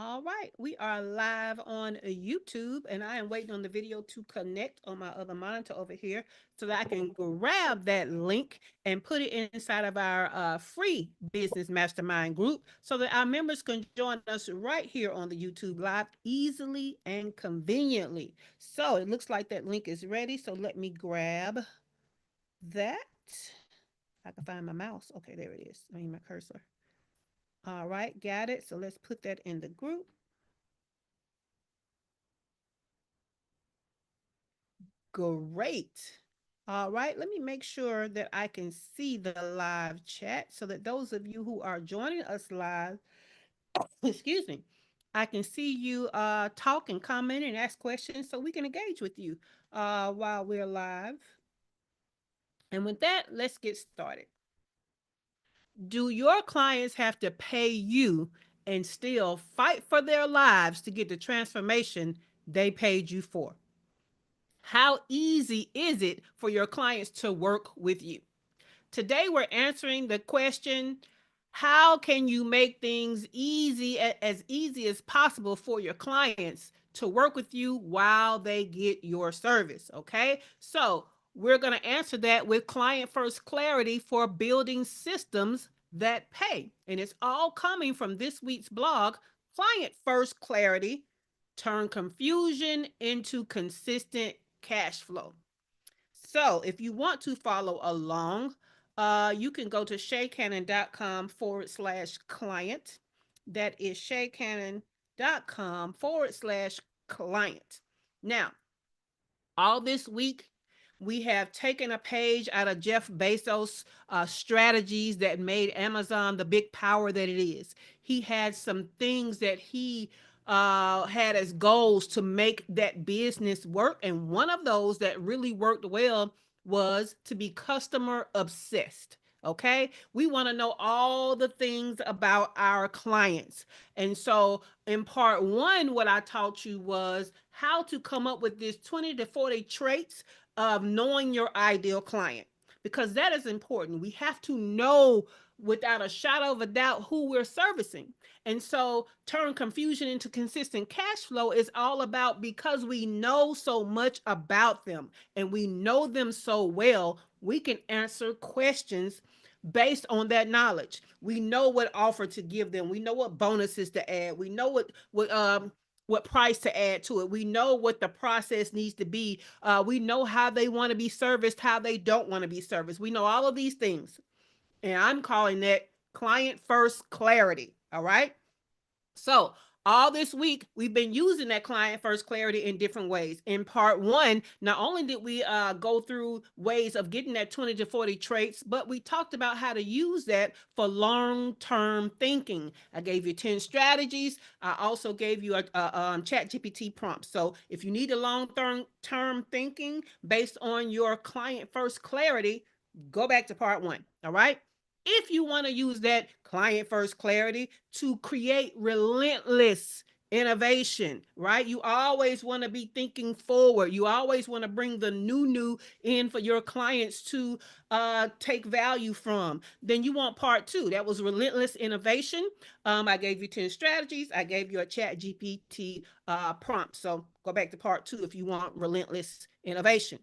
All right, we are live on YouTube, and I am waiting on the video to connect on my other monitor over here so that I can grab that link and put it inside of our free business mastermind group so that our members can join us right here on the YouTube live easily and conveniently. So it looks like that link is ready. So let me grab that. I can find my mouse. Okay, there it is. I mean, my cursor. All right, got it. So let's put that in the group. Great. All right, let me make sure that I can see the live chat so that those of you who are joining us live, excuse me, I can see you talk and comment and ask questions so we can engage with you while we're live. And with that, let's get started. Do your clients have to pay you and still fight for their lives to get the transformation they paid you for? How easy is it for your clients to work with you? Today, we're answering the question, how can you make things as easy as possible for your clients to work with you while they get your service? Okay, so we're going to answer that with client first clarity for building systems that pay. And it's all coming from this week's blog, Client First Clarity: Turn Confusion into Consistent Cash Flow. So if you want to follow along, you can go to shaycannon.com/client. That is shaycannon.com/client. Now, all this week, we have taken a page out of Jeff Bezos' strategies that made Amazon the big power that it is. He had some things that he had as goals to make that business work. And one of those that really worked well was to be customer obsessed. Okay. We want to know all the things about our clients. And so in part one, what I taught you was how to come up with this 20 to 40 traits of knowing your ideal client, because that is important. We have to know without a shadow of a doubt who we're servicing. And so turn confusion into consistent cash flow is all about, because we know so much about them and we know them so well, we can answer questions based on that knowledge. We know what offer to give them. We know what bonuses to add. We know what price to add to it. We know what the process needs to be. We know how they want to be serviced, how they don't want to be serviced. We know all of these things. And I'm calling that client first clarity. All right. So all this week, we've been using that client first clarity in different ways. In part one, not only did we go through ways of getting that 20 to 40 traits, but we talked about how to use that for long-term thinking. I gave you 10 strategies. I also gave you a chat GPT prompt. So if you need a long-term thinking based on your client first clarity, go back to part one. All right. If you want to use that client first clarity to create relentless innovation, right? You always want to be thinking forward. You always want to bring the new in for your clients to take value from. Then you want part two. That was relentless innovation. I gave you 10 strategies. I gave you a chat GPT prompt. So go back to part two if you want relentless innovation.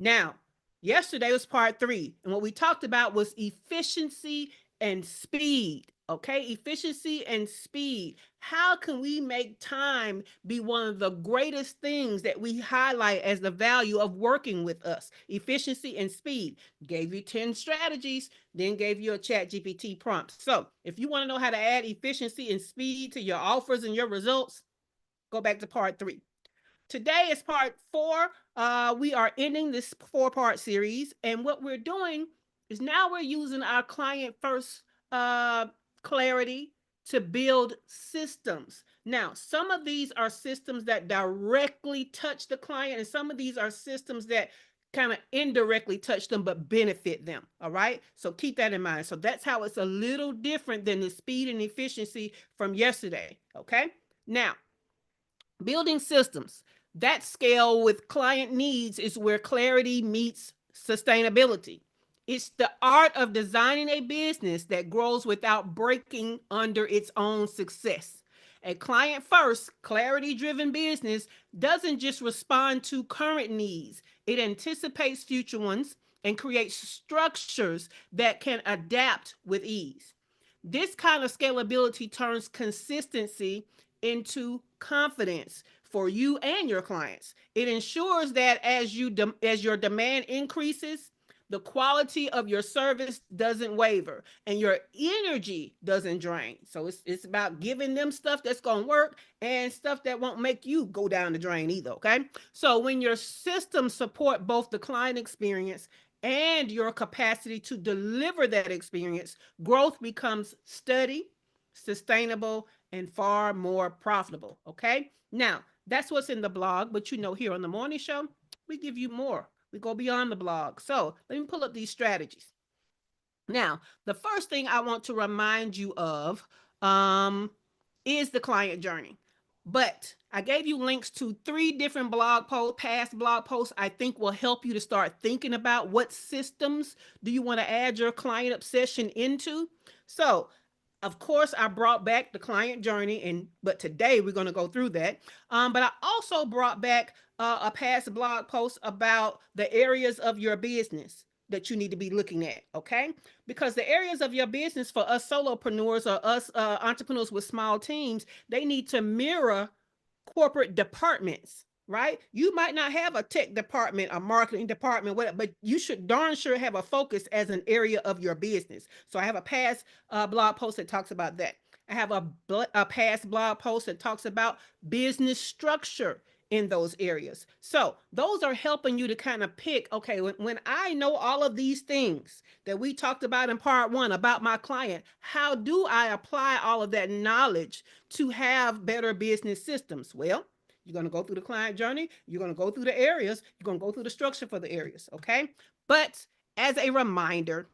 Now, yesterday was part three. And what we talked about was efficiency and speed. Okay, efficiency and speed. How can we make time be one of the greatest things that we highlight as the value of working with us? Efficiency and speed. Gave you 10 strategies, then gave you a chat GPT prompt. So if you want to know how to add efficiency and speed to your offers and your results, go back to part three. Today is part four. We are ending this four-part series, and what we're doing is now we're using our client first clarity to build systems. Now, some of these are systems that directly touch the client, and some of these are systems that kind of indirectly touch them but benefit them. All right. So keep that in mind. So that's how it's a little different than the speed and efficiency from yesterday. Okay. Now, building systems that scale with client needs is where clarity meets sustainability. It's the art of designing a business that grows without breaking under its own success. A client first, clarity driven business doesn't just respond to current needs, it anticipates future ones and creates structures that can adapt with ease. This kind of scalability turns consistency into confidence for you and your clients. It ensures that as your demand increases, the quality of your service doesn't waver and your energy doesn't drain. So it's about giving them stuff that's going to work and stuff that won't make you go down the drain either, okay? So when your systems support both the client experience and your capacity to deliver that experience, growth becomes steady, sustainable, and far more profitable. Okay. Now, that's what's in the blog, but here on the morning show, we give you more. We go beyond the blog. So let me pull up these strategies. Now, the first thing I want to remind you of is the client journey. But I gave you links to 3 different blog posts, past blog posts I think will help you to start thinking about what systems do you want to add your client obsession into. So, of course, I brought back the client journey, but today we're going to go through that. But I also brought back a past blog post about the areas of your business that you need to be looking at, okay? Because the areas of your business for us solopreneurs or us entrepreneurs with small teams, they need to mirror corporate departments, right? You might not have a tech department, a marketing department, whatever, but you should darn sure have a focus as an area of your business. So I have a past blog post that talks about that. I have a past blog post that talks about business structure in those areas. So those are helping you to kind of pick, okay, when I know all of these things that we talked about in part 1 about my client, how do I apply all of that knowledge to have better business systems? Well, you're going to go through the client journey. You're going to go through the areas. You're going to go through the structure for the areas. Okay. But as a reminder,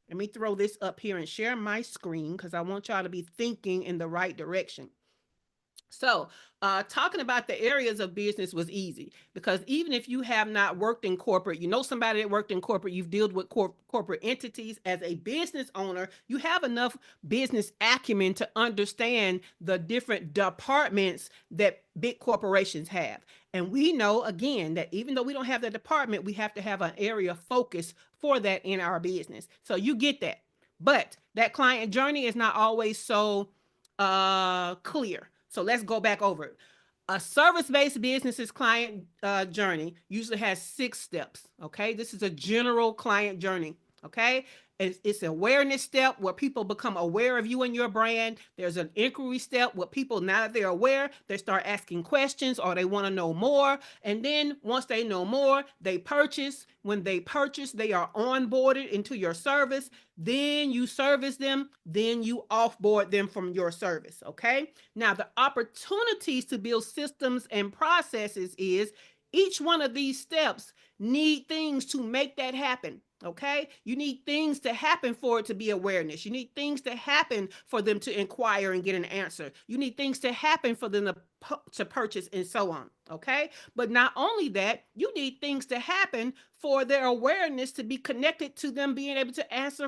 let me throw this up here and share my screen because I want y'all to be thinking in the right direction. So, talking about the areas of business was easy because even if you have not worked in corporate, you know somebody that worked in corporate, you've dealt with corporate entities as a business owner, you have enough business acumen to understand the different departments that big corporations have. And we know, again, that even though we don't have the department, we have to have an area of focus for that in our business. So you get that. But that client journey is not always so clear. So let's go back over it. A service-based business's client journey usually has 6 steps. Okay, this is a general client journey. Okay, it's an awareness step where people become aware of you and your brand. There's an inquiry step where people, now that they're aware, they start asking questions or they want to know more. And then once they know more, they purchase. When they purchase, they are onboarded into your service. Then you service them. Then you offboard them from your service. Okay. Now, the opportunities to build systems and processes is each one of these steps need things to make that happen. Okay. You need things to happen for it to be awareness. You need things to happen for them to inquire and get an answer. You need things to happen for them to purchase and so on. Okay. But not only that, you need things to happen for their awareness to be connected to them being able to ask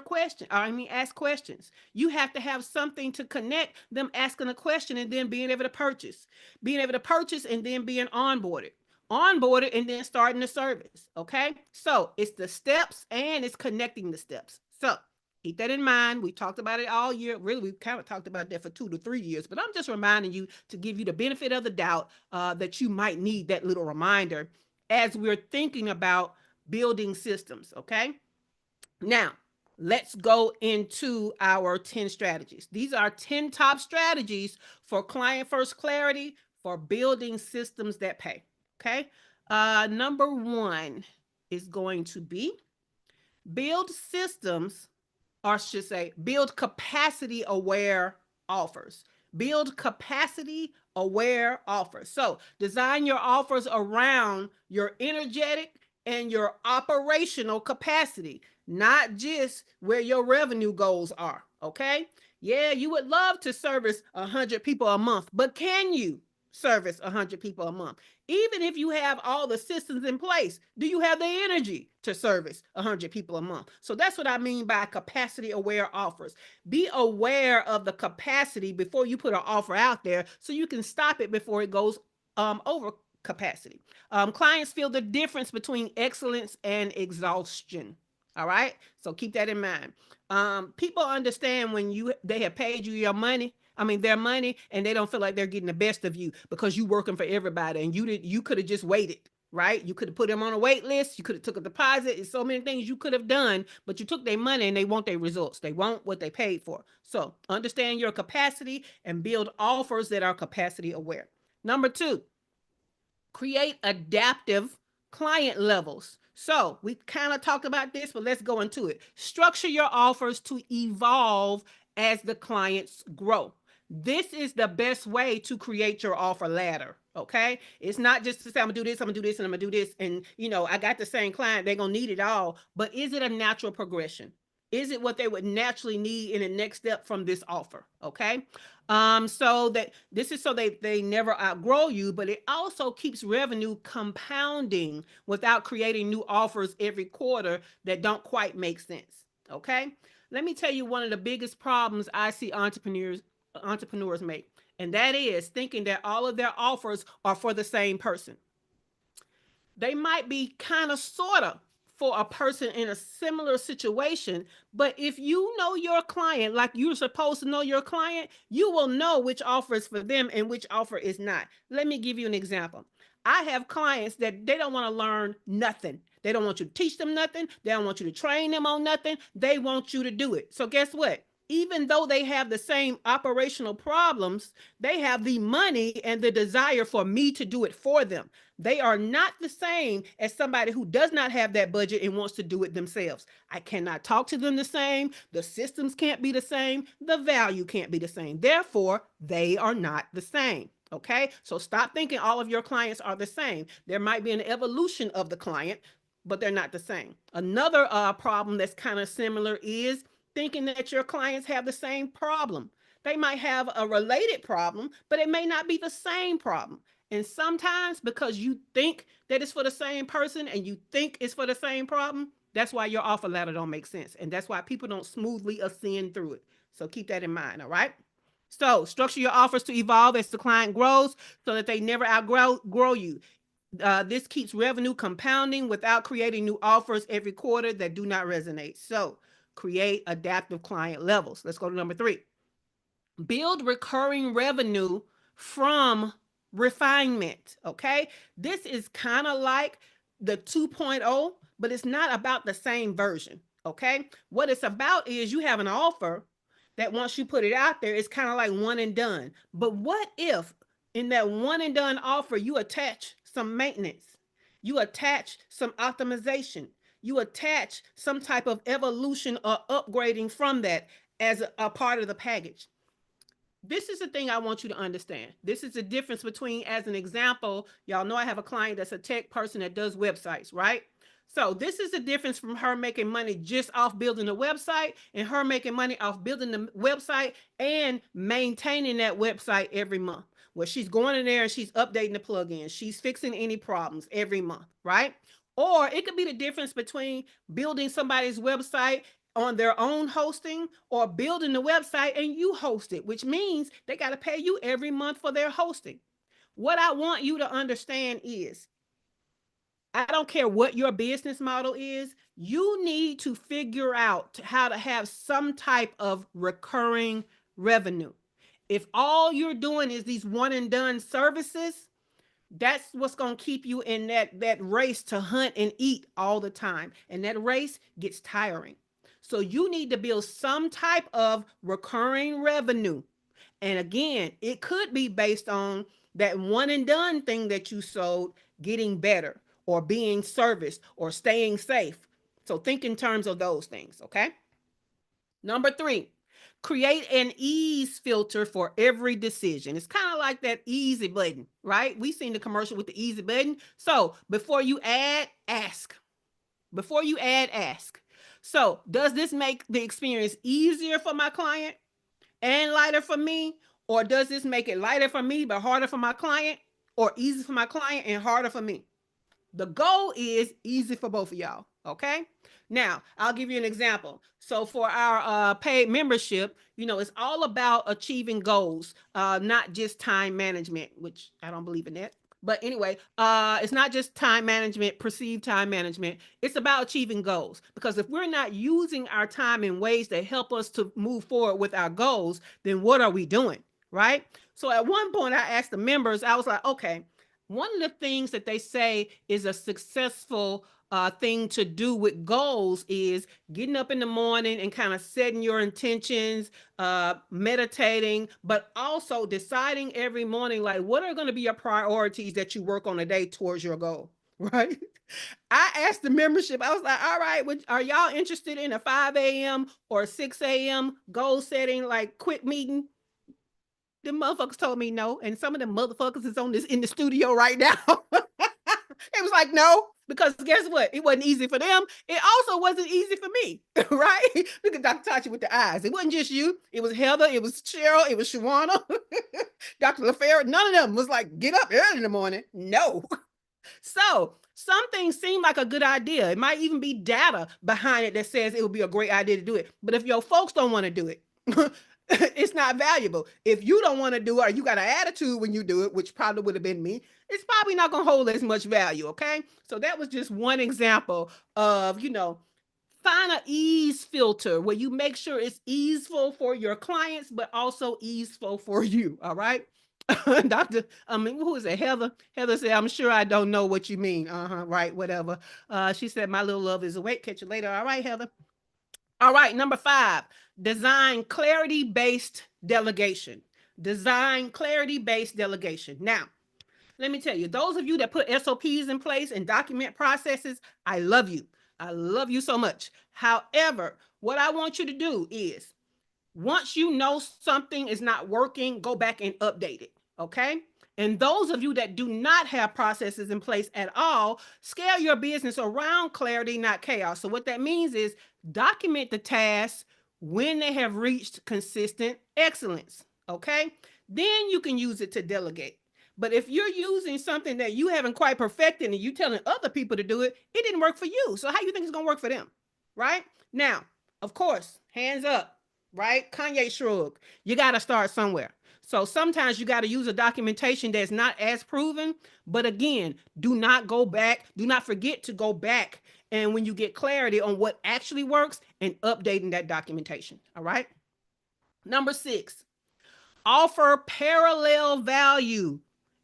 questions. You have to have something to connect them asking a question and then being able to purchase and then being onboarded and then starting the service. Okay. So it's the steps and it's connecting the steps. So keep that in mind. We talked about it all year. Really, we've kind of talked about that for 2 to 3 years, but I'm just reminding you to give you the benefit of the doubt that you might need that little reminder as we're thinking about building systems. Okay. Now, let's go into our 10 strategies. These are 10 top strategies for client first clarity for building systems that pay. Okay. Number 1 is going to be build systems, or I should say, build capacity aware offers. Build capacity aware offers. So design your offers around your energetic and your operational capacity, not just where your revenue goals are. Okay. Yeah, you would love to service 100 people a month, but can you? service 100 people a month? Even if you have all the systems in place, do you have the energy to service 100 people a month? So that's what I mean by capacity aware offers. Be aware of the capacity before you put an offer out there so you can stop it before it goes over capacity. Clients feel the difference between excellence and exhaustion. All right, so keep that in mind. People understand when they have paid you your money. I mean their money, and they don't feel like they're getting the best of you because you working for everybody, and you could have just waited, right? You could have put them on a wait list. You could have took a deposit. It's so many things you could have done, but you took their money and they want their results. They want what they paid for. So understand your capacity and build offers that are capacity aware. Number two, create adaptive client levels. So we kind of talked about this, but let's go into it. Structure your offers to evolve as the clients grow. This is the best way to create your offer ladder. Okay, it's not just to say I'm gonna do this, I'm gonna do this, and I'm gonna do this, and I got the same client, they're gonna need it all. But is it a natural progression? Is it what they would naturally need in the next step from this offer? Okay, so that this is so they never outgrow you, but it also keeps revenue compounding without creating new offers every quarter that don't quite make sense. Okay, let me tell you one of the biggest problems I see entrepreneurs make, and that is thinking that all of their offers are for the same person. They might be kind of sort of for a person in a similar situation, but if you know your client like you're supposed to know your client, you will know which offer is for them and which offer is not. Let me give you an example. I have clients that they don't want to learn nothing. They don't want you to teach them nothing. They don't want you to train them on nothing. They want you to do it. So guess what? Even though they have the same operational problems, they have the money and the desire for me to do it for them. They are not the same as somebody who does not have that budget and wants to do it themselves. I cannot talk to them the same. The systems can't be the same. The value can't be the same. Therefore, they are not the same. Okay, so stop thinking all of your clients are the same. There might be an evolution of the client, but they're not the same. Another problem that's kind of similar is thinking that your clients have the same problem. They might have a related problem, but it may not be the same problem. And sometimes because you think that it's for the same person and you think it's for the same problem, that's why your offer ladder don't make sense. And that's why people don't smoothly ascend through it. So keep that in mind, all right? So structure your offers to evolve as the client grows so that they never outgrow you. This keeps revenue compounding without creating new offers every quarter that do not resonate. So create adaptive client levels. Let's go to number three. Build recurring revenue from refinement. Okay, this is kind of like the 2.0, but it's not about the same version. Okay, what it's about is you have an offer that once you put it out there, it's kind of like one and done. But what if in that one and done offer you attach some maintenance, you attach some optimization, you attach some type of evolution or upgrading from that as a part of the package? This is the thing I want you to understand. This is the difference between, as an example, y'all know I have a client that's a tech person that does websites, right? So this is the difference from her making money just off building the website and her making money off building the website and maintaining that website every month. Where she's going in there and she's updating the plugins, she's fixing any problems every month, right? Or it could be the difference between building somebody's website on their own hosting or building the website and you host it, which means they got to pay you every month for their hosting. What I want you to understand is I don't care what your business model is, you need to figure out how to have some type of recurring revenue. If all you're doing is these one and done services, that's what's going to keep you in that race to hunt and eat all the time, and that race gets tiring. So you need to build some type of recurring revenue. And again, it could be based on that one and done thing that you sold getting better or being serviced or staying safe. So think in terms of those things. Okay, number three, create an ease filter for every decision. It's kind of like that easy button, right? We've seen the commercial with the easy button. So before you add, ask. Before you add, ask. So does this make the experience easier for my client and lighter for me? Or does this make it lighter for me but harder for my client, or easy for my client and harder for me? The goal is easy for both of y'all. Okay. Now, I'll give you an example. So, for our paid membership, it's all about achieving goals, not just time management, which I don't believe in that. But anyway, it's not just time management, perceived time management. It's about achieving goals. Because if we're not using our time in ways that help us to move forward with our goals, then what are we doing? Right. So, at one point, I asked the members, I was like, okay, one of the things that they say is a successful thing to do with goals is getting up in the morning and kind of setting your intentions, meditating, but also deciding every morning, like, what are going to be your priorities that you work on a day towards your goal, right? I asked the membership, I was like, all right, are y'all interested in a 5 a.m. or 6 a.m. goal setting, like, quick meeting? The motherfuckers told me no, and some of them motherfuckers is on this in the studio right now. It was like no, because guess what? It wasn't easy for them. It also wasn't easy for me, right? Look at Dr. Tachi with the eyes. It wasn't just you. It was Heather. It was Cheryl. It was Shawana. Dr. LaFerre. None of them was like, get up early in the morning. No. So some things seem like a good idea. It might even be data behind it that says it would be a great idea to do it. But if your folks don't want to do it, it's not valuable. If you don't want to do it, or you got an attitude when you do it, which probably would have been me, it's probably not going to hold as much value. Okay. So that was just one example of, find an ease filter where you make sure it's easeful for your clients, but also easeful for you. All right. Who is it? Heather. Heather said, I'm sure I don't know what you mean. Right. Whatever. She said, my little love is awake. Catch you later. All right, Heather. All right, number 5, design clarity-based delegation. Design clarity-based delegation. Now, let me tell you, those of you that put SOPs in place and document processes, I love you. I love you so much. However, what I want you to do is, once you know something is not working, go back and update it. Okay. And those of you that do not have processes in place at all, scale your business around clarity, not chaos. So, what that means is document the tasks when they have reached consistent excellence. Okay. Then you can use it to delegate. But if you're using something that you haven't quite perfected and you telling other people to do it, it didn't work for you. So, how do you think it's going to work for them? Right now, of course, hands up, right? Kanye shrug. You got to start somewhere. So sometimes you got to use a documentation that's not as proven. But again, do not go back. Do not forget to go back. And when you get clarity on what actually works, and updating that documentation. All right. Number 6, offer parallel value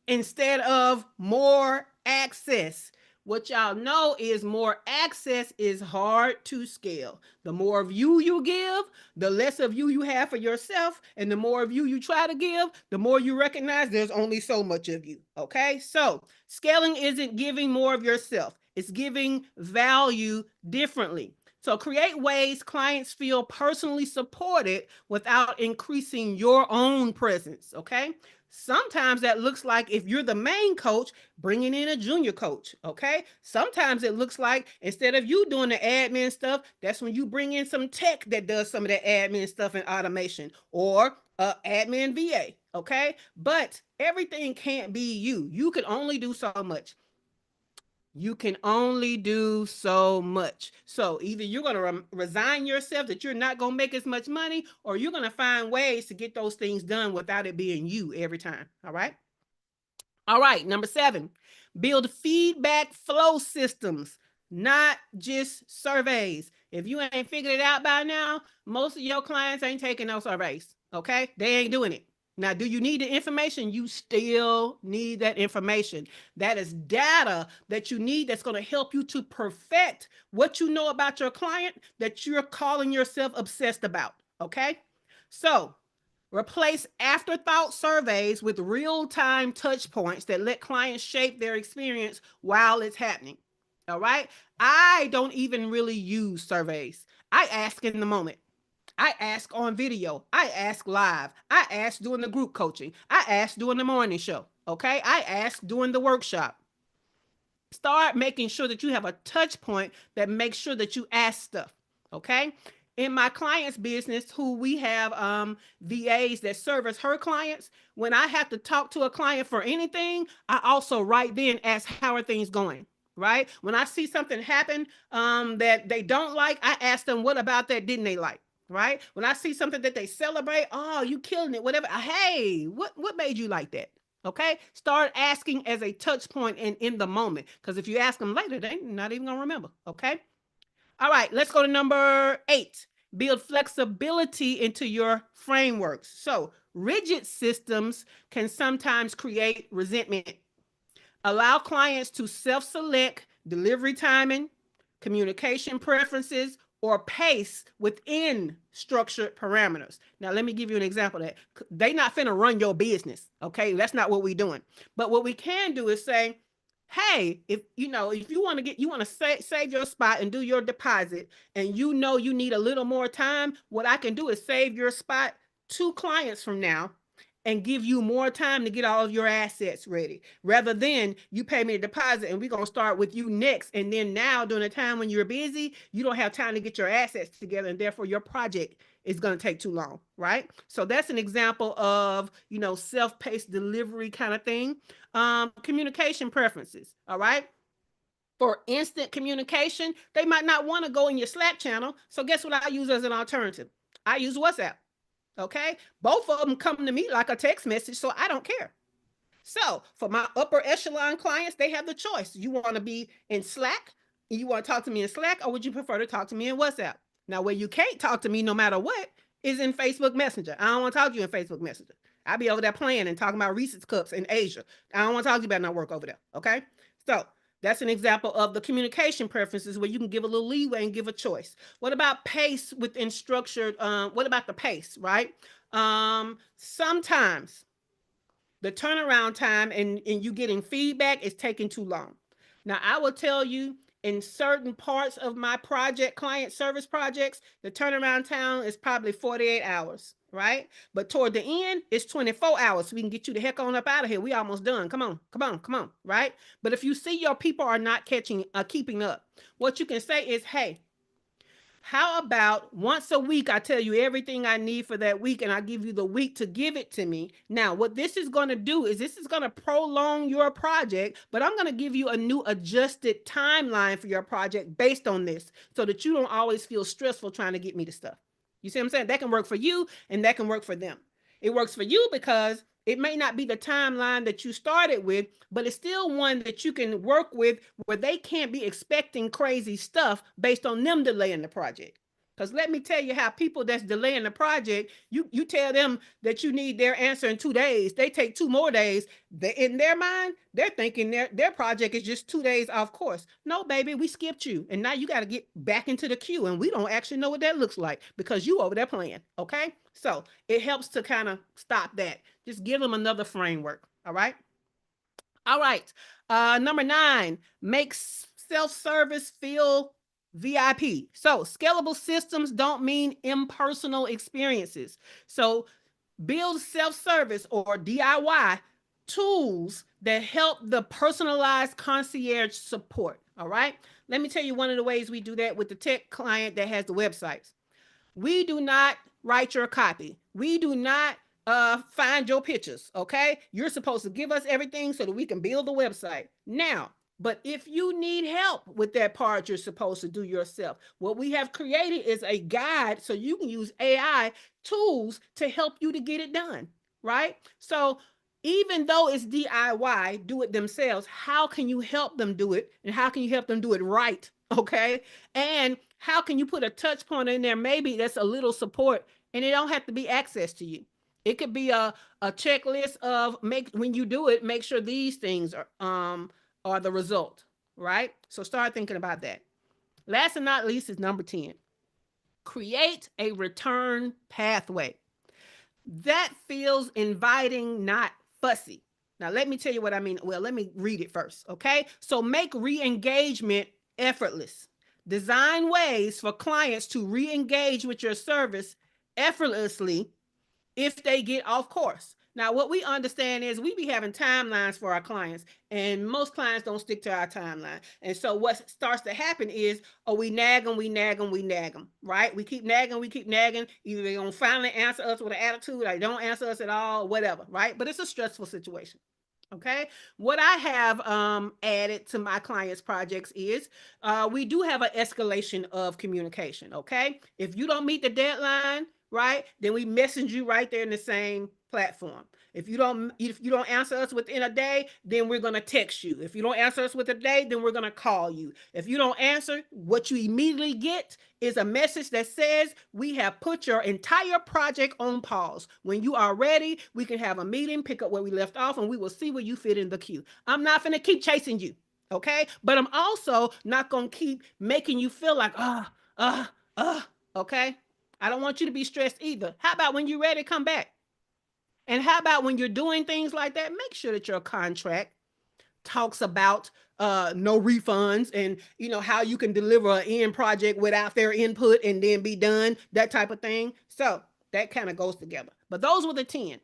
instead of more access. What y'all know is more access is hard to scale. The more of you give, the less of you have for yourself. And the more of you try to give, the more you recognize there's only so much of you. Okay. So scaling isn't giving more of yourself. It's giving value differently. So create ways clients feel personally supported without increasing your own presence. Okay. Sometimes that looks like, if you're the main coach, bringing in a junior coach. Okay. Sometimes it looks like, instead of you doing the admin stuff, that's when you bring in some tech that does some of the admin stuff and automation, or admin VA. Okay. But everything can't be you. You can only do so much. You can only do so much. So either you're going to resign yourself that you're not going to make as much money, or you're going to find ways to get those things done without it being you every time. All right. All right. Number 7, build feedback flow systems, not just surveys. If you ain't figured it out by now, most of your clients ain't taking no surveys. Okay. They ain't doing it. Now, do you need the information? You still need that information. That is data that you need, that's going to help you to perfect what you know about your client that you're calling yourself obsessed about. Okay. So replace afterthought surveys with real-time touch points that let clients shape their experience while it's happening. All right. I don't even really use surveys. I ask in the moment. I ask on video. I ask live. I ask during the group coaching. I ask during the morning show. Okay. I ask during the workshop. Start making sure that you have a touch point that makes sure that you ask stuff. Okay. in my client's business, who we have VAs that service her clients, when I have to talk to a client for anything, I also right then ask, how are things going? Right? When I see something happen that they don't like, I ask them, what about that didn't they like? Right? When I see something that they celebrate, oh, you killing it, whatever. Hey, what made you like that? Okay, start asking as a touch point and in the moment, because if you ask them later, they're not even gonna remember. Okay, all right, let's go to number 8. Build flexibility into your frameworks. So rigid systems can sometimes create resentment. Allow clients to self-select delivery timing, communication preferences, or pace within structured parameters. Now, let me give you an example of that. They not finna run your business, okay? That's not what we're doing. But what we can do is say, hey, if you know, if you want to save your spot and do your deposit, and you know you need a little more time, what I can do is save your spot 2 clients from now and give you more time to get all of your assets ready, rather than you pay me a deposit and we're going to start with you next. And then now, during a time when you're busy, you don't have time to get your assets together, and therefore your project is going to take too long, right? So that's an example of, self-paced delivery kind of thing. Communication preferences, all right? For instant communication, they might not want to go in your Slack channel. So guess what I use as an alternative? I use WhatsApp. Okay, both of them come to me like a text message, so I don't care. So for my upper echelon clients, they have the choice. You want to be in Slack, you want to talk to me in Slack, or would you prefer to talk to me in WhatsApp? Now, where you can't talk to me no matter what is in Facebook Messenger. I don't want to talk to you in Facebook Messenger. I'll be over there playing and talking about Reese's Cups in Asia. I don't want to talk to you about no work over there. Okay, so that's an example of the communication preferences where you can give a little leeway and give a choice. What about pace within structured? What about the pace, right? Sometimes the turnaround time and you getting feedback is taking too long. Now, I will tell you, in certain parts of my client service projects, the turnaround time is probably 48 hours, right? But toward the end, it's 24 hours. So we can get you the heck on up out of here. We almost done. Come on, come on, come on, right? But if you see your people are not keeping up, what you can say is, hey, how about once a week, I tell you everything I need for that week, and I give you the week to give it to me. Now, what this is going to do is this is going to prolong your project, but I'm going to give you a new adjusted timeline for your project based on this, so that you don't always feel stressful trying to get me the stuff. You see what I'm saying? That can work for you, and that can work for them. It works for you because it may not be the timeline that you started with, but it's still one that you can work with, where they can't be expecting crazy stuff based on them delaying the project. Because let me tell you how people that's delaying the project, you tell them that you need their answer in 2 days. They take 2 more days. In their mind, they're thinking their project is just 2 days off course. No, baby, we skipped you. And now you got to get back into the queue. And we don't actually know what that looks like because you over there playing. Okay. So it helps to kind of stop that. Just give them another framework. All right. All right. Number 9, makes self-service feel VIP. So scalable systems don't mean impersonal experiences. So build self-service or DIY tools that help the personalized concierge support. All right. Let me tell you one of the ways we do that with the tech client that has the websites. We do not write your copy. We do not find your pictures. Okay. You're supposed to give us everything so that we can build the website. Now, but if you need help with that part you're supposed to do yourself, what we have created is a guide so you can use AI tools to help you to get it done, right? So even though it's DIY, do it themselves, how can you help them do it? And how can you help them do it right? Okay. And how can you put a touch point in there? Maybe that's a little support, and it don't have to be access to you. It could be a checklist of when you do it, make sure these things are the result, right? So start thinking about that. Last and not least is number 10. Create a return pathway. That feels inviting, not fussy. Now, let me tell you what I mean. Well, let me read it first, okay? So make re-engagement effortless. Design ways for clients to re-engage with your service effortlessly if they get off course. Now, what we understand is we be having timelines for our clients, and most clients don't stick to our timeline. And so, what starts to happen is, oh, we nag them, we nag them, we nag them, right? We keep nagging, we keep nagging. Either they're gonna finally answer us with an attitude, or they don't answer us at all, whatever, right? But it's a stressful situation. Okay. What I have added to my clients' projects is we do have an escalation of communication. Okay. If you don't meet the deadline, right, then we message you right there in the same platform. If you don't answer us within a day, then we're gonna text you. If you don't answer us within a day, then we're gonna call you. If you don't answer, what you immediately get is a message that says we have put your entire project on pause. When you are ready, we can have a meeting, pick up where we left off, and we will see where you fit in the queue. I'm not gonna keep chasing you, okay? But I'm also not gonna keep making you feel like okay? I don't want you to be stressed either. How about when you're ready, come back? And how about when you're doing things like that, make sure that your contract talks about no refunds, and how you can deliver an end project without their input and then be done, that type of thing. So that kind of goes together. But those were the 10.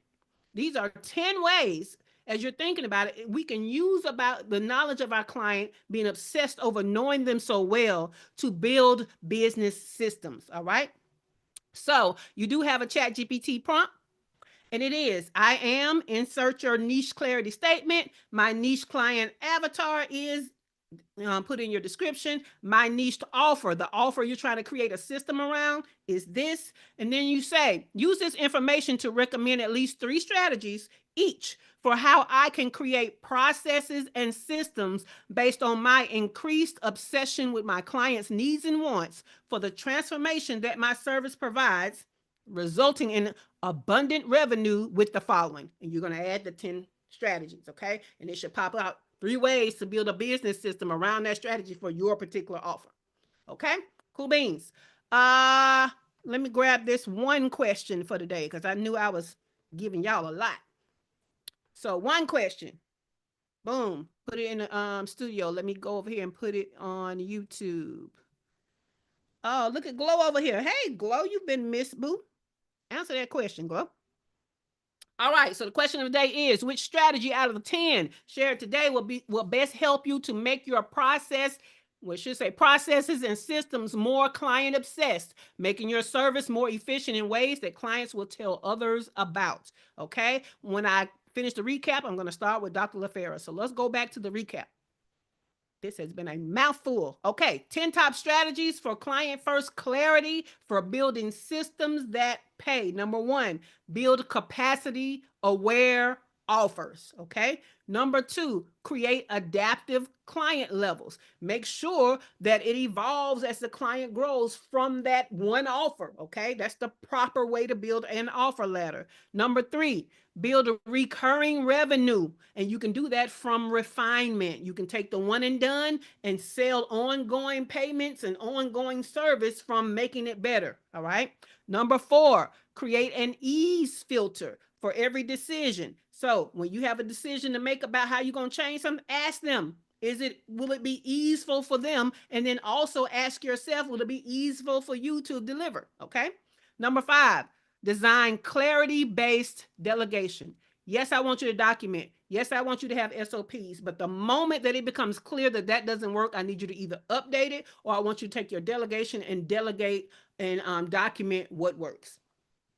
These are 10 ways, as you're thinking about it, we can use about the knowledge of our client, being obsessed over knowing them so well, to build business systems. All right. So you do have a chat GPT prompt. And it is, I am, insert your niche clarity statement. My niche client avatar is, put in your description, my niche offer. The offer you're trying to create a system around is this. And then you say, use this information to recommend at least 3 strategies each for how I can create processes and systems based on my increased obsession with my clients' needs and wants for the transformation that my service provides, resulting in abundant revenue with the following. And you're going to add the 10 strategies, okay? And it should pop out 3 ways to build a business system around that strategy for your particular offer. Okay? Cool beans. Let me grab this one question for today, because I knew I was giving y'all a lot. So one question. Boom. Put it in the studio. Let me go over here and put it on YouTube. Oh, look at Glow over here. Hey, Glow, you've been missed, boo. Answer that question, Glow. All right, so the question of the day is, which strategy out of the 10 shared today will best help you to make your process, we should say processes and systems, more client obsessed, making your service more efficient in ways that clients will tell others about. Okay, when I finish the recap, I'm going to start with Dr. LaFera. So let's go back to the recap. This has been a mouthful. Okay, 10 top strategies for client first clarity for building systems that pay. Number 1, build capacity aware offers. Okay. Number 2, create adaptive client levels. Make sure that it evolves as the client grows from that one offer. Okay. That's the proper way to build an offer ladder. Number 3, build a recurring revenue. And you can do that from refinement. You can take the one and done and sell ongoing payments and ongoing service from making it better. All right. Number 4, create an ease filter for every decision. So when you have a decision to make about how you're going to change something, ask them, will it be easeful for them? And then also ask yourself, will it be easeful for you to deliver? Okay. Number 5, design clarity based delegation. Yes, I want you to document. Yes, I want you to have SOPs. But the moment that it becomes clear that that doesn't work, I need you to either update it, or I want you to take your delegation and delegate and document what works.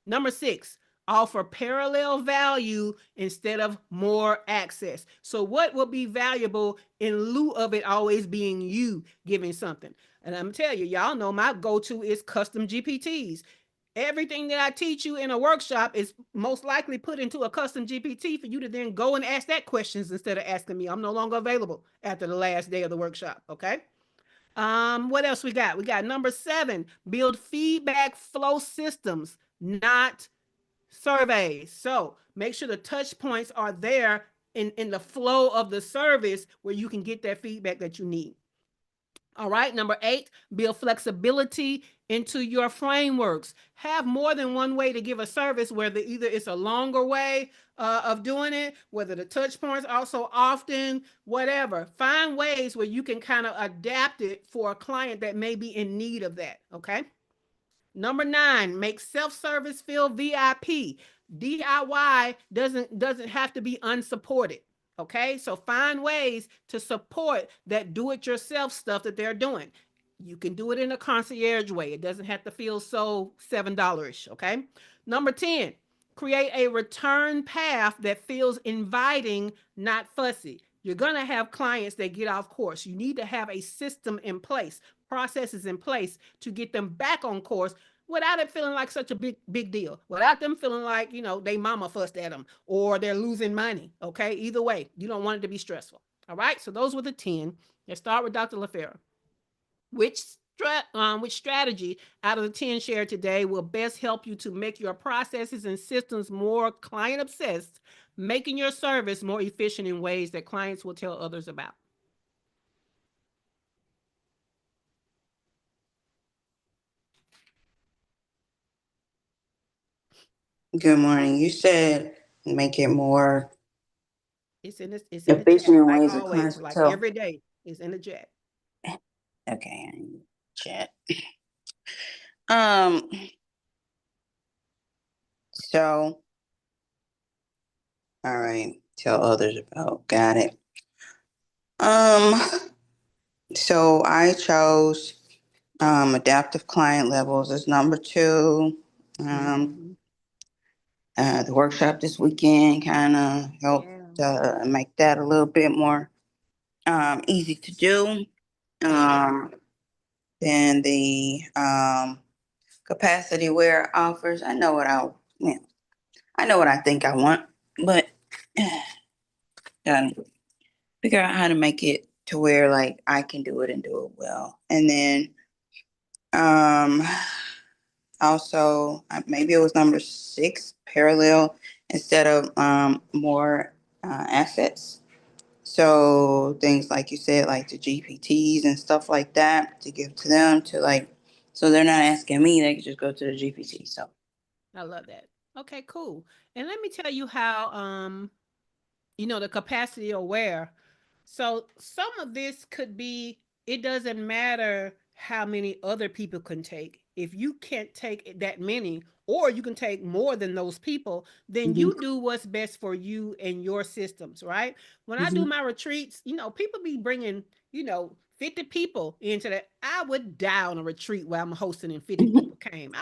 Number 6, offer parallel value instead of more access. So what will be valuable in lieu of it always being you giving something? And I'm telling you, y'all know my go-to is custom GPTs. Everything that I teach you in a workshop is most likely put into a custom GPT for you to then go and ask that questions instead of asking me. I'm no longer available after the last day of the workshop. Okay. What else we got? We got number 7, build feedback flow systems, not surveys. So make sure the touch points are there in the flow of the service where you can get that feedback that you need. All right. Number 8, build flexibility into your frameworks. Have more than one way to give a service, whether either it's a longer way of doing it, whether the touch points are so often, whatever. Find ways where you can kind of adapt it for a client that may be in need of that. Okay. Number 9, make self-service feel VIP. DIY doesn't have to be unsupported. Okay, so find ways to support that do-it-yourself stuff that they're doing. You can do it in a concierge way. It doesn't have to feel so $7. Okay. Number 10, create a return path that feels inviting, not fussy. You're going to have clients that get off course. You need to have a system in place, processes in place to get them back on course without it feeling like such a big deal, without them feeling like, they mama fussed at them or they're losing money. Okay. Either way, you don't want it to be stressful. All right. So those were the 10. Let's start with Dr. LaFera. Which strategy out of the 10 shared today will best help you to make your processes and systems more client obsessed, making your service more efficient in ways that clients will tell others about? Good morning. You said make it more It's in the efficient chat, in like ways that always, clients would like tell. every day. It's in the chat. Okay, chat. Um, so all right, tell others about. Got it. Um, so I chose adaptive client levels as number two. Um, Mm-hmm. the workshop this weekend kind of helped Yeah. make that a little bit more easy to do. Um, then the capacity where offers. I know what I think I want, but gotta figure out how to make it to where like I can do it and do it well. And then um also maybe it was number six, parallel instead of more assets. So things like you said, like the GPTs and stuff like that to give to them to like, so they're not asking me, they can just go to the GPT. So I love that. Okay, cool. And let me tell you how the capacity aware. So some of this could be, it doesn't matter how many other people can take. If you can't take that many, or you can take more than those people, then mhm, you do what's best for you and your systems, right? When I do mhm. my retreats, people be bringing, 50 people into that. I would die on a retreat where I'm hosting and 50 people came.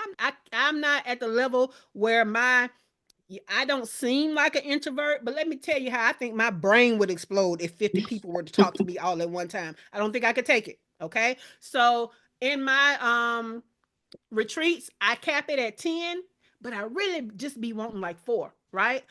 I'm not at the level where I don't seem like an introvert, but let me tell you how I think my brain would explode if 50 people were to talk to me all at one time. I don't think I could take it. Okay. So in my retreats, I cap it at 10, but I really just be wanting like 4, right?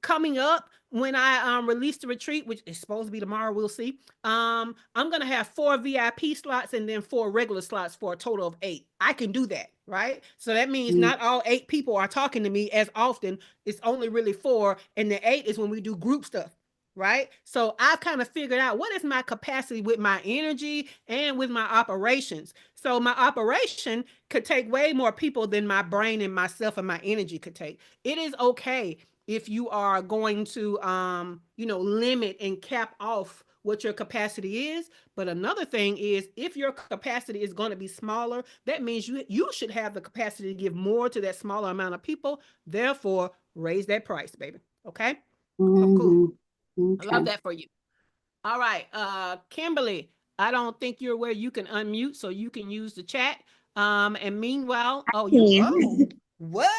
Coming up when I release the retreat, which is supposed to be tomorrow, we'll see. I'm gonna have 4 VIP slots and then 4 regular slots for a total of 8. I can do that, right? So that means not all 8 people are talking to me as often. It's only really 4, and the 8 is when we do group stuff, right? So I've kind of figured out what is my capacity with my energy and with my operations. So my operation could take way more people than my brain and myself and my energy could take. It is okay if you are going to limit and cap off what your capacity is. But another thing is, if your capacity is going to be smaller, that means you should have the capacity to give more to that smaller amount of people. Therefore, raise that price, baby. Okay? So cool. Mhm. I love Okay. that for you. All right, Kimberly, I don't think you're where you can unmute, so you can use the chat. And meanwhile, Can. what?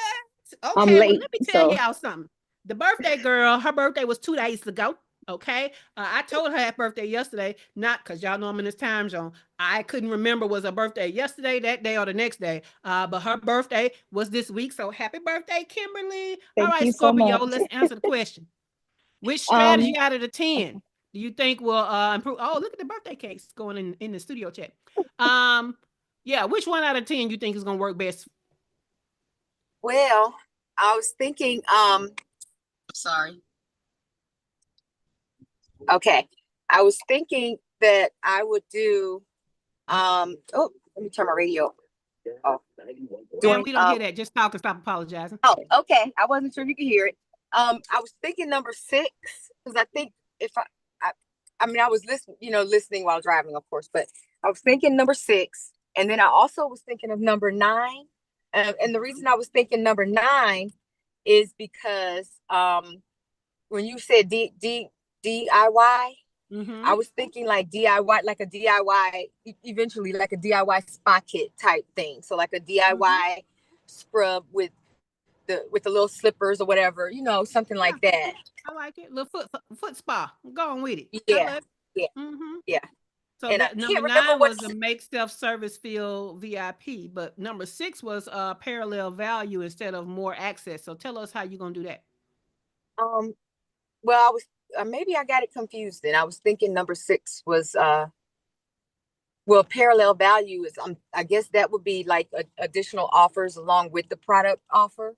I'm Okay, well, late, let me tell so y'all something. The birthday girl, her birthday was 2 days ago. Okay, I told her happy birthday yesterday, not because y'all know I'm in this time zone. I couldn't remember was her birthday yesterday, that day, or the next day. But her birthday was this week, so happy birthday, Kimberly. All thank right, you so Scorpio, much. let's answer the question. Which Um, strategy out of the 10 do you think will improve? Oh, look at the birthday cakes going in the studio chat. Um, yeah, which one out of 10 you think is gonna work best? well, I was thinking, sorry. Okay. I was thinking that I would do, oh, let me turn my radio off. Man, Doing, we don't hear that. Just talk and stop apologizing. oh, okay. I wasn't sure you could hear it. I was thinking number six, because I think if I, I mean, I was listening while driving, of course, but I was thinking number six. And then I also was thinking of number nine. And the reason I was thinking number nine is because when you said DIY, Mm-hmm. I was thinking like DIY, like a DIY, eventually like a DIY spa kit type thing. So like a Mm-hmm. DIY scrub with the little slippers or whatever, something like Yeah, that. I like it. Little foot spa. Go on with it. I Yeah, love it. yeah, Mm-hmm. yeah. So And I that number can't remember 9 what. was the make self service feel VIP, but number 6 was parallel value instead of more access. So tell us how you're gonna do that. Um. Well, I was maybe I got it confused. Then I was thinking number six was well, parallel value is I guess that would be like additional offers along with the product offer.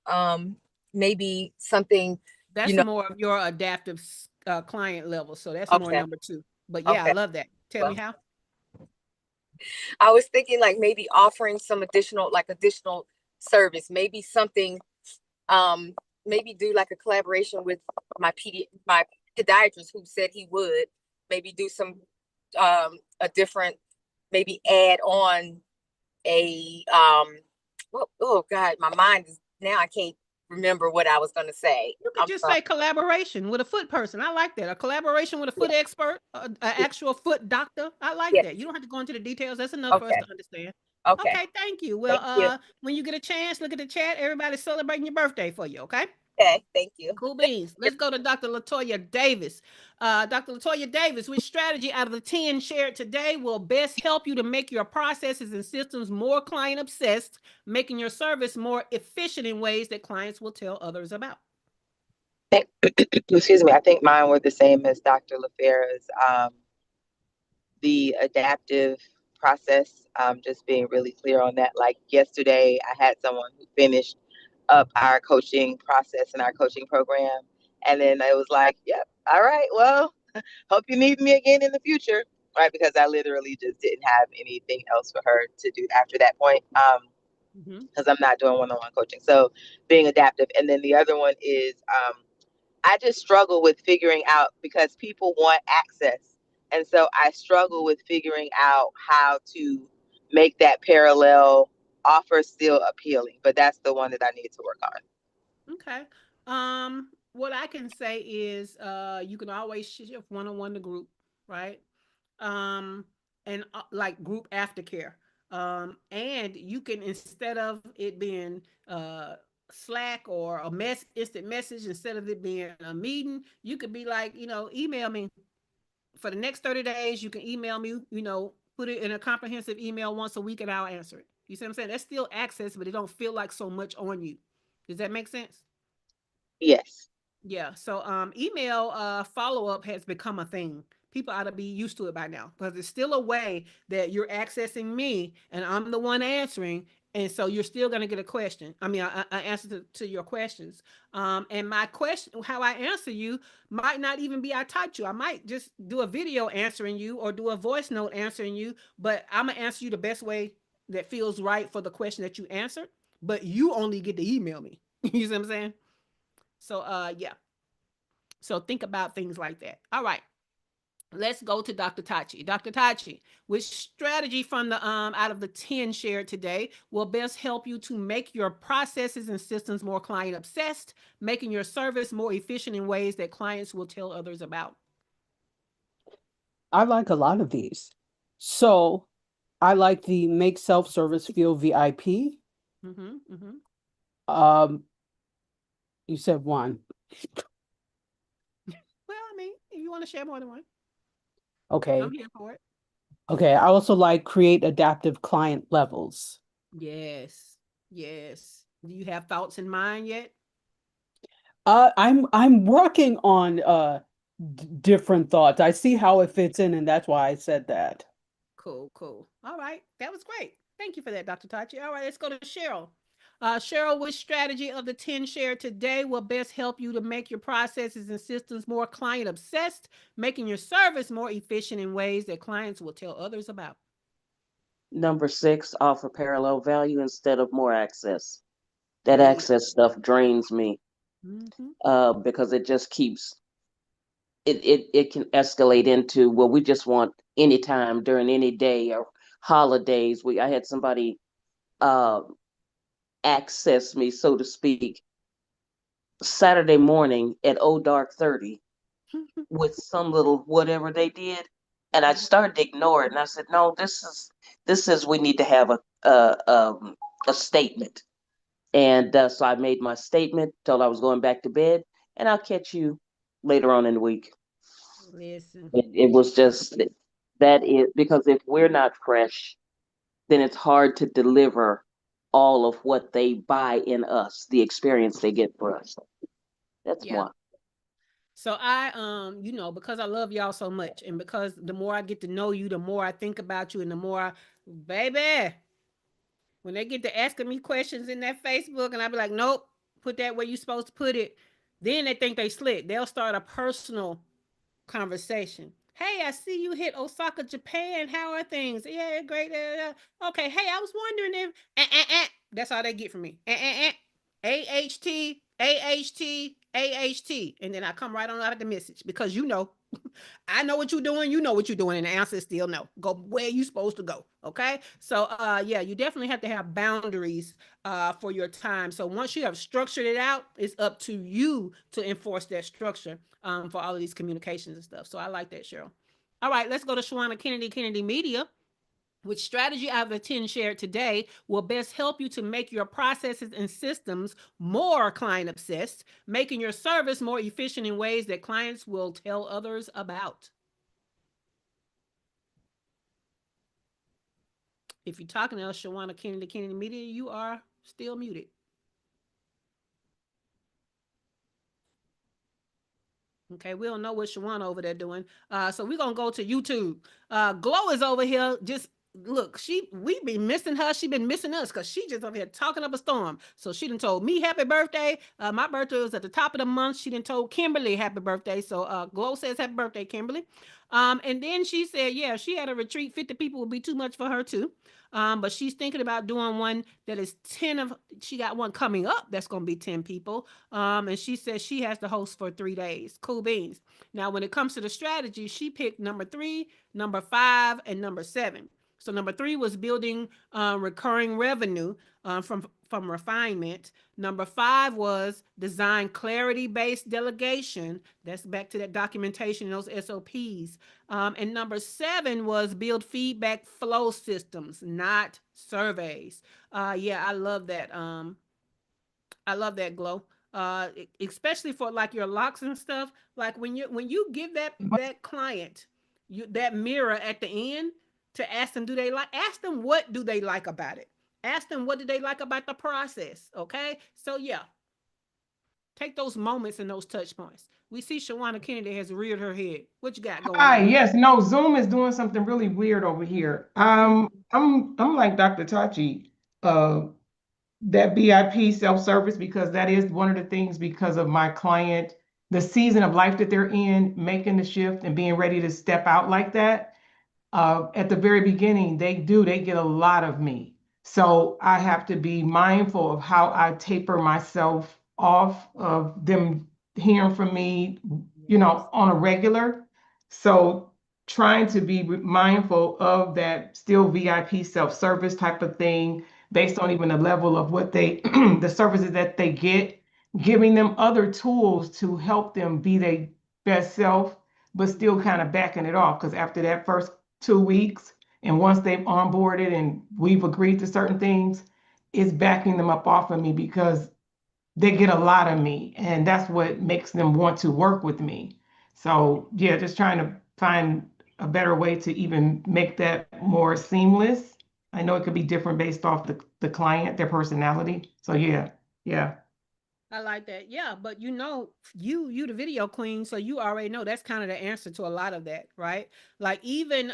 Um. Maybe something. You That's know. more of your adaptive client level. So that's more Okay. number 2. But yeah, I Okay. love that. Tell me Well, how. I was thinking like maybe offering some additional service, maybe something, um, maybe do like a collaboration with my podiatrist who said he would maybe do some a different, maybe add on a oh God, my mind is now I can't remember what I was gonna say. You could I'm just sorry. say collaboration with a foot person. I like that. A collaboration with a Yeah, foot expert, an yeah, actual foot doctor. I like yeah. that. You don't have to go into the details. That's enough for us Okay, to understand. okay. Okay, thank you. Well, Thank you. when you get a chance, look at the chat. Everybody's celebrating your birthday for you. Okay. Okay, thank you. Cool beans. Let's go to Dr. Latoya Davis. Dr. Latoya Davis, which strategy out of the 10 shared today will best help you to make your processes and systems more client obsessed, making your service more efficient in ways that clients will tell others about? Excuse me, I think mine were the same as Dr. LaFera's. The adaptive process, just being really clear on that. Like yesterday, I had someone who finished up our coaching process and our coaching program. And then it was like, yep, all right, well, hope you need me again in the future. Right. Because I literally just didn't have anything else for her to do after that point. Mm-hmm. Because I'm not doing one-on-one coaching. So being adaptive. And then the other one is I just struggle with figuring out because people want access. And so I struggle with figuring out how to make that parallel offer still appealing. But that's the one that I need to work on. Okay. What I can say is you can always shift one-on-one to group, right? And like group aftercare. And you can, instead of it being Slack or a instant message, instead of it being a meeting, you could be like, email me for the next 30 days. You can email me, put it in a comprehensive email once a week and I'll answer it. You see what I'm saying? That's still access, but it don't feel like so much on you. Does that make sense? Yes. Yeah. So email follow up has become a thing. People ought to be used to it by now because it's still a way that you're accessing me and I'm the one answering. And so you're still going to get a question. I mean, I answer to your questions. And my question, how I answer you, might not even be I typed you. I might just do a video answering you or do a voice note answering you. But I'm going to answer you the best way that feels right for the question that you answered. But you only get to email me. You see what I'm saying? So yeah. So think about things like that. All right. Let's go to Dr. Tachi. Dr. Tachi, which strategy from the out of the 10 shared today will best help you to make your processes and systems more client obsessed, making your service more efficient in ways that clients will tell others about? I like a lot of these. So I like the make self-service feel VIP. Mm-hmm. Mm-hmm. Um, you said one. Well, I mean, if you want to share more than one, I'm Okay. here for it. Okay. I also like create adaptive client levels. Yes. Yes. Do you have thoughts in mind yet? I'm working on different thoughts. I see how it fits in, and that's why I said that. Cool, cool. All right. That was great. Thank you for that, Dr. Tachi. All right, let's go to Cheryl. Cheryl, which strategy of the 10 shared today will best help you to make your processes and systems more client obsessed, making your service more efficient in ways that clients will tell others about? Number six, offer parallel value instead of more access. That Hey. access stuff drains me Mm-hmm. because it just keeps it can escalate into, well, we just want anytime during any day or holidays. I had somebody uh, access me, so to speak, Saturday morning at dark 30 with some little whatever they did. And I started to ignore it. And I said, no, this is we need to have a statement. And so I made my statement, told I was going back to bed, and I'll catch you later on in the week. Listen. It was just that is because if we're not fresh, then it's hard to deliver all of what they buy in us, the experience they get for us. That's Yeah. why. So I because I love y'all so much, and because the more I get to know you, the more I think about you, and the more baby, when they get to asking me questions in that Facebook, and I be like, nope, put that where you supposed to put it, then they think they slick. They'll start a personal conversation. Hey, I see you hit Osaka, Japan. How are things? Yeah, great. Okay. Hey, I was wondering if that's all they get from me. AHT, AHT, AHT, and then I come right on out of the message because I know what you're doing. You know what you're doing, and the answer is still no. Go where you supposed to go. Okay. So yeah, you definitely have to have boundaries for your time. So once you have structured it out, it's up to you to enforce that structure for all of these communications and stuff. So I like that, Cheryl. All right, let's go to Shawana Kennedy, Kennedy Media. Which strategy out of the 10 shared today will best help you to make your processes and systems more client obsessed, making your service more efficient in ways that clients will tell others about? If you're talking to us, Shawana Kennedy, Kennedy Media, you are still muted. Okay, we don't know what Shawana over there doing. So we're gonna go to YouTube. Glow is over here. Just look, we been missing her. She been missing us because she just over here talking up a storm. So she done told me happy birthday. My birthday was at the top of the month. She done told Kimberly happy birthday. So Glow says happy birthday, Kimberly. And then she said, yeah, she had a retreat. 50 people would be too much for her too. But she's thinking about doing one that is 10 of. She got one coming up that's gonna be 10 people. And she says she has the host for 3 days. Cool beans. Now, when it comes to the strategy, she picked number 3, number 5, and number 7. So number 3 was building recurring revenue from refinement. Number 5 was design clarity based delegation. That's back to that documentation and those SOPs. And number 7 was build feedback flow systems, not surveys. Yeah, I love that. I love that, Glow. Especially for like your locks and stuff. Like when you give that client that mirror at the end to ask them, ask them what do they like about it. Ask them what do they like about the process. Okay, so yeah, take those moments and those touch points. We see Shawana Kennedy has reared her head. What you got going Hi, on? yes, no, Zoom is doing something really weird over here. I'm like Dr. Tachi, uh, that VIP self-service because that is one of the things because of my client, the season of life that they're in, making the shift and being ready to step out like that. At the very beginning, they get a lot of me. So I have to be mindful of how I taper myself off of them hearing from me, on a regular. So trying to be mindful of that still VIP self-service type of thing based on even the level of what they, the services that they get, giving them other tools to help them be their best self, but still kind of backing it off. Because after that first 2 weeks. And once they've onboarded and we've agreed to certain things, it's backing them up off of me because they get a lot of me. And that's what makes them want to work with me. So, yeah, just trying to find a better way to even make that more seamless. I know it could be different based off the client, their personality. So, yeah, yeah. I like that. Yeah, but you the video queen, so you already know that's kind of the answer to a lot of that, right? Like even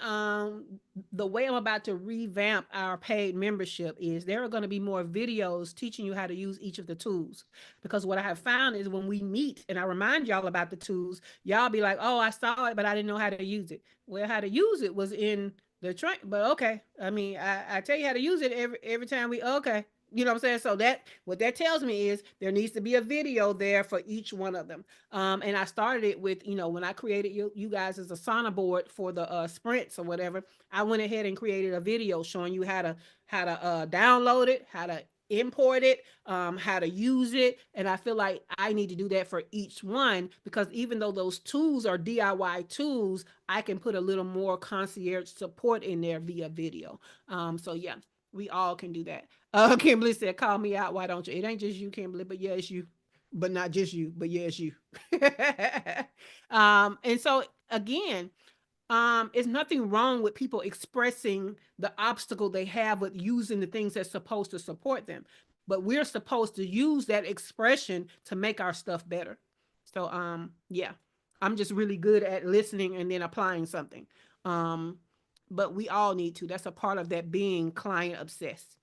the way I'm about to revamp our paid membership is there are going to be more videos teaching you how to use each of the tools. Because what I have found is when we meet and I remind y'all about the tools, y'all be like, "Oh, I saw it, but I didn't know how to use it." Well, how to use it was in the train, but okay. I mean, I tell you how to use it every time we okay. You know what I'm saying? So that what that tells me is there needs to be a video there for each one of them. And I started it with, when I created you guys as a sauna board for the sprints or whatever, I went ahead and created a video showing you how to download it, how to import it, how to use it. And I feel like I need to do that for each one, because even though those tools are DIY tools, I can put a little more concierge support in there via video. So yeah, we all can do that. Kimberly said, call me out. Why don't you? It ain't just you, Kimberly, but yeah, it's you. But not just you, but yeah, it's you. And so again, it's nothing wrong with people expressing the obstacle they have with using the things that's supposed to support them. But we're supposed to use that expression to make our stuff better. So yeah, I'm just really good at listening and then applying something. Um, but we all need to. That's a part of that being client obsessed.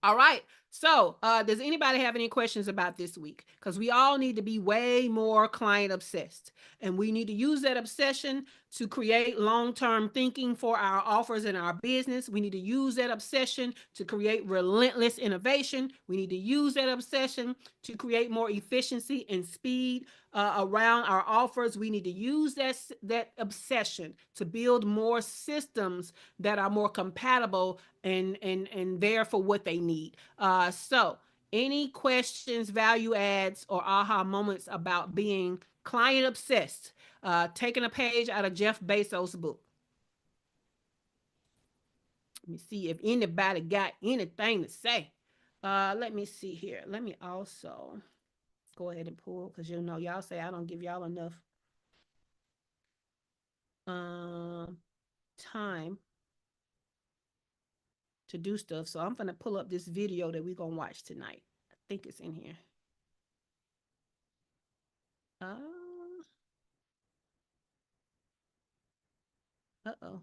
All right. So, does anybody have any questions about this week? Because we all need to be way more client obsessed, and we need to use that obsession to create long term thinking for our offers and our business. We need to use that obsession to create relentless innovation. We need to use that obsession to create more efficiency and speed around our offers. We need to use that obsession to build more systems that are more compatible and there for what they need. So any questions, value adds, or aha moments about being client obsessed? Taking a page out of Jeff Bezos' book. Let me see if anybody got anything to say. Let me see here. Let me also go ahead and pull, because you know y'all say I don't give y'all enough um time to do stuff. So I'm gonna pull up this video that we're gonna watch tonight. I think it's in here. Uh oh.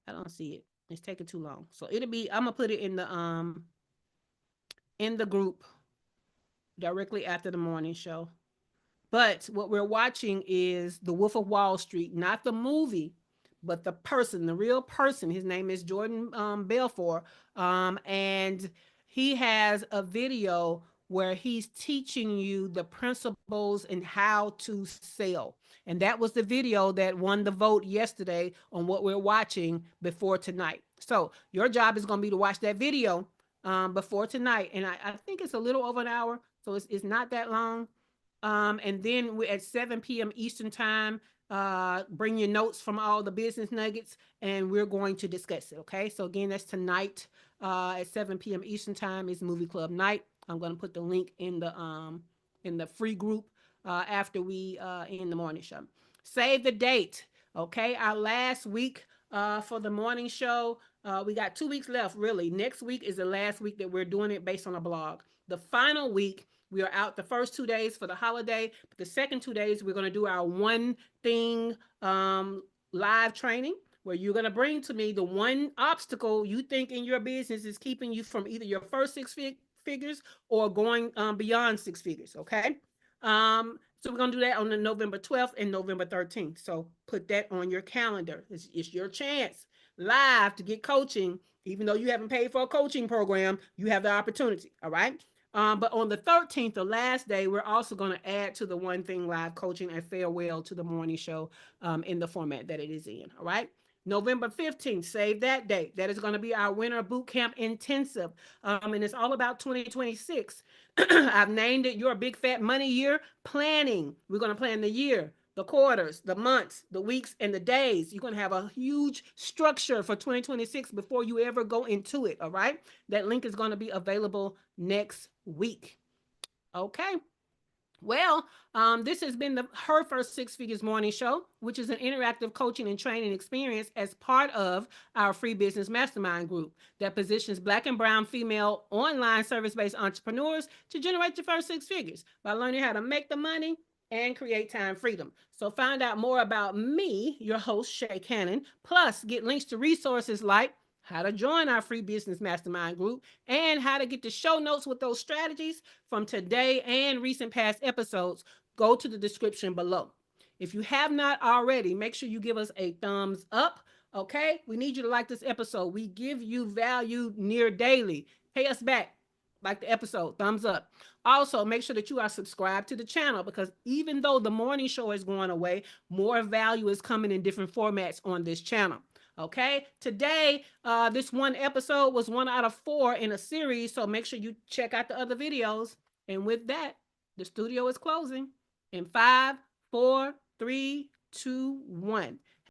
I don't see it. It's taking too long. So it'll be, I'm gonna put it in the group directly after the morning show. But what we're watching is The Wolf of Wall Street, not the movie, but the person, the real person. His name is Jordan Belfort. And he has a video where he's teaching you the principles and how to sell. And that was the video that won the vote yesterday on what we're watching before tonight. So your job is going to be to watch that video before tonight. And I think it's a little over an hour, so it's not that long. And then we at 7 p.m. Eastern time, bring your notes from all the business nuggets, and we're going to discuss it. Okay. So again, that's tonight at 7 p.m. Eastern time is movie club night. I'm going to put the link in the free group after we end the morning show. Save the date. Okay. Our last week for the morning show. We got 2 weeks left, really. Next week is the last week that we're doing it based on a blog. The final week, we are out the first 2 days for the holiday, but the second 2 days, we're going to do our one thing live training, where you're going to bring to me the one obstacle you think in your business is keeping you from either your first figures or going beyond 6 figures. Okay. So we're going to do that on the November 12th and November 13th. So put that on your calendar. It's your chance live to get coaching. Even though you haven't paid for a coaching program, you have the opportunity. All right. But on the 13th, the last day, we're also going to add to the One Thing Live coaching and farewell to the morning show in the format that it is in. All right. November 15th, save that date. That is going to be our winter boot camp intensive. And it's all about 2026. I've named it Your Big Fat Money Year Planning. We're going to plan the year, the quarters, the months, the weeks, and the days. You're going to have a huge structure for 2026 before you ever go into it. All right. That link is going to be available next week. Okay. Well, this has been her first Six Figures Morning Show, which is an interactive coaching and training experience as part of our free business mastermind group that positions Black and Brown female online service-based entrepreneurs to generate your first 6 figures by learning how to make the money and create time freedom. So find out more about me, your host, Shay Cannon, plus get links to resources like how to join our free business mastermind group, and how to get the show notes with those strategies from today and recent past episodes. Go to the description below. If you have not already, make sure you give us a thumbs up. Okay, we need you to like this episode. We give you value near daily. Pay us back. Like the episode, thumbs up. Also, make sure that you are subscribed to the channel, because even though the morning show is going away, more value is coming in different formats on this channel. Okay, today, this one episode was 1 out of 4 in a series, so make sure you check out the other videos. And with that, the studio is closing in 5, 4, 3, 2, 1.